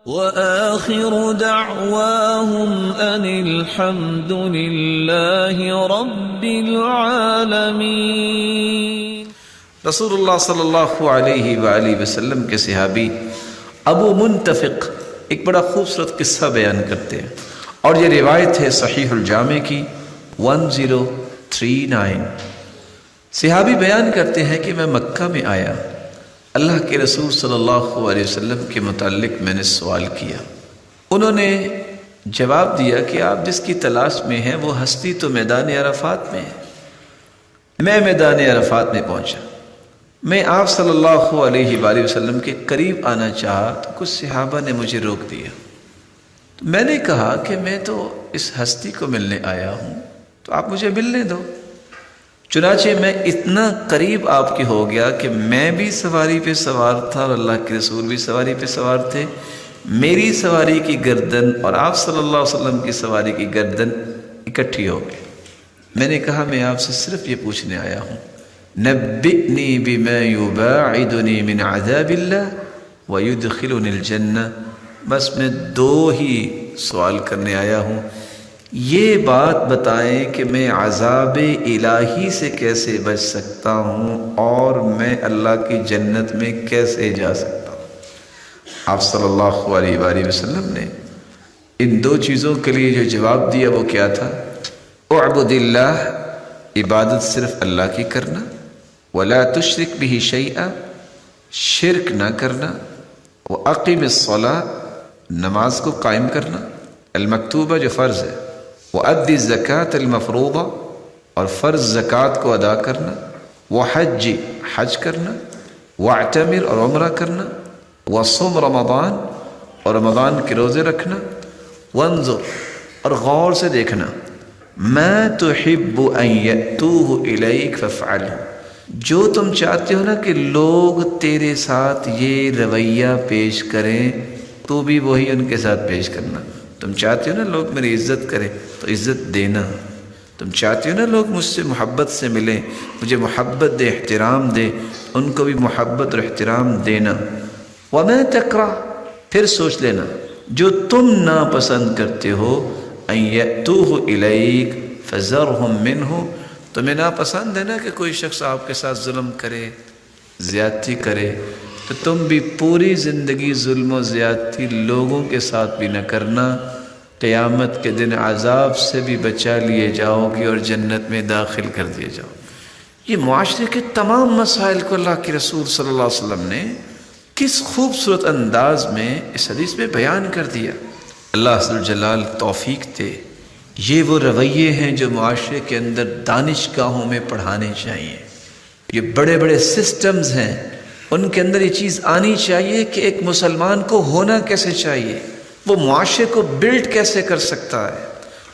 وآخر دعواهم أن الحمد لله رب العالمين۔ رسول اللہ صلی اللہ علیہ وآلہ وسلم کے صحابی ابو منتفق ایک بڑا خوبصورت قصہ بیان کرتے ہیں، اور یہ روایت ہے صحیح الجامع کی 1039۔ صحابی بیان کرتے ہیں کہ میں مکہ میں آیا، اللہ کے رسول صلی اللہ علیہ وسلم کے متعلق میں نے سوال کیا۔ انہوں نے جواب دیا کہ آپ جس کی تلاش میں ہیں وہ ہستی تو میدان عرفات میں ہے۔ میں میدان عرفات میں پہنچا، میں آپ صلی اللہ علیہ وآلہ وسلم کے قریب آنا چاہا تو کچھ صحابہ نے مجھے روک دیا۔ میں نے کہا کہ میں تو اس ہستی کو ملنے آیا ہوں، تو آپ مجھے ملنے دو۔ چنانچہ میں اتنا قریب آپ کے ہو گیا کہ میں بھی سواری پہ سوار تھا اور اللہ کے رسول بھی سواری پہ سوار تھے۔ میری سواری کی گردن اور آپ صلی اللہ علیہ وسلم کی سواری کی گردن اکٹھی ہو گئی۔ میں نے کہا میں آپ سے صرف یہ پوچھنے آیا ہوں، نبئنی بما یباعدنی من عذاب اللہ ویدخلنی الجنہ۔ بس میں دو ہی سوال کرنے آیا ہوں، یہ بات بتائیں کہ میں عذاب الہی سے کیسے بچ سکتا ہوں اور میں اللہ کی جنت میں کیسے جا سکتا ہوں۔ آپ صلی اللہ علیہ وآلہ وسلم نے ان دو چیزوں کے لیے جو جواب دیا وہ کیا تھا؟ اعبد اللہ، عبادت صرف اللہ کی کرنا، ولا تشرک بہ شیئا، شرک نہ کرنا، واقم الصلاۃ، نماز کو قائم کرنا المکتوبہ جو فرض ہے، وَأَدِّ الزَّكَاةَ الْمَفْرُوضَةَ، اور فرض زکوٰۃ کو ادا کرنا، وَحَجِّ، حج کرنا، وَاعْتَمِرْ، اور عمرہ کرنا، وَصُمْ رمضان، اور رمضان کے روزے رکھنا، وَانظُرْ، اور غور سے دیکھنا، مَا تُحِبُّ أَن يَأْتُوهُ إِلَيْكَ فَافْعَلْهُ، جو تم چاہتے ہو نا کہ لوگ تیرے ساتھ یہ رویہ پیش کریں تو بھی وہی ان کے ساتھ پیش کرنا۔ تم چاہتے ہو نا لوگ میری عزت کریں تو عزت دینا، تم چاہتے ہو نا لوگ مجھ سے محبت سے ملیں، مجھے محبت دے، احترام دے، ان کو بھی محبت اور احترام دینا۔ وَمَا تَكْرَهُ، پھر سوچ لینا جو تم ناپسند کرتے ہو، أَن يَأْتُوهُ إِلَيْكَ فَذَرْهُمْ مِنْهُ، تمہیں ناپسند ہے نا کہ کوئی شخص آپ کے ساتھ ظلم کرے، زیادتی کرے، تو تم بھی پوری زندگی ظلم و زیادتی لوگوں کے ساتھ بھی نہ کرنا، قیامت کے دن عذاب سے بھی بچا لیے جاؤ گے اور جنت میں داخل کر دیے جاؤ۔ یہ معاشرے کے تمام مسائل کو اللہ کے رسول صلی اللہ علیہ وسلم نے کس خوبصورت انداز میں اس حدیث میں بیان کر دیا۔ اللہ عز و جلال توفیق دے، یہ وہ رویے ہیں جو معاشرے کے اندر دانشگاہوں میں پڑھانے چاہیے۔ یہ بڑے بڑے سسٹمز ہیں، ان کے اندر یہ چیز آنی چاہیے کہ ایک مسلمان کو ہونا کیسے چاہیے، وہ معاشرے کو بلڈ کیسے کر سکتا ہے،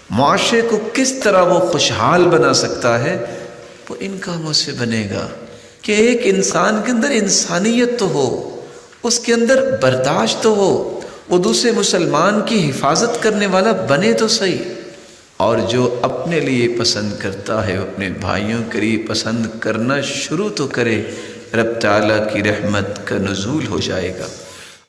معاشرے کو کس طرح وہ خوشحال بنا سکتا ہے، وہ ان کاموں سے بنے گا کہ ایک انسان کے اندر انسانیت تو ہو، اس کے اندر برداشت تو ہو، وہ دوسرے مسلمان کی حفاظت کرنے والا بنے تو صحیح، اور جو اپنے لیے پسند کرتا ہے اپنے بھائیوں کے لیے پسند کرنا شروع تو کرے، رب تعالیٰ کی رحمت کا نزول ہو جائے گا۔